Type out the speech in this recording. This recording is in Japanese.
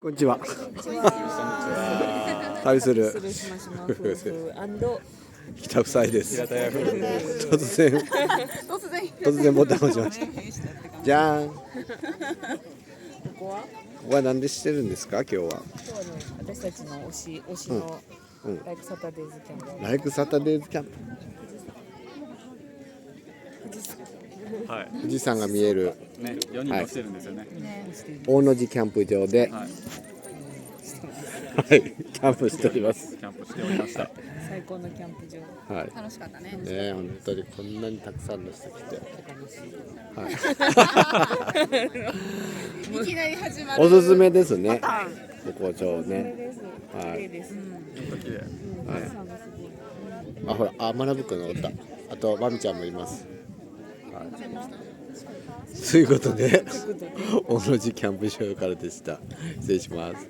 こんにちは。旅する夫婦北夫妻です。突然ボタンを押しました。じゃーん。ここは何でしてるんですか今日は。私たちの推しのライクサタデーズキャンプ。ライクサタデーズキャンプ。富士山が見える、ね、4人してるんですよね。大野路キャンプ場で、はい、キャンプしております。キャンプしておりました。最高のキャンプ場。はい、楽しかったね。ね、本当にこんなにたくさんの人来て、はい、いきなり始まる。おすすめですね。ここちょうね。はい。あ、ほら、まなぶくんがおった。あとまみちゃんもいます。はい、ということで、大野路キャンプ場からでした。失礼します。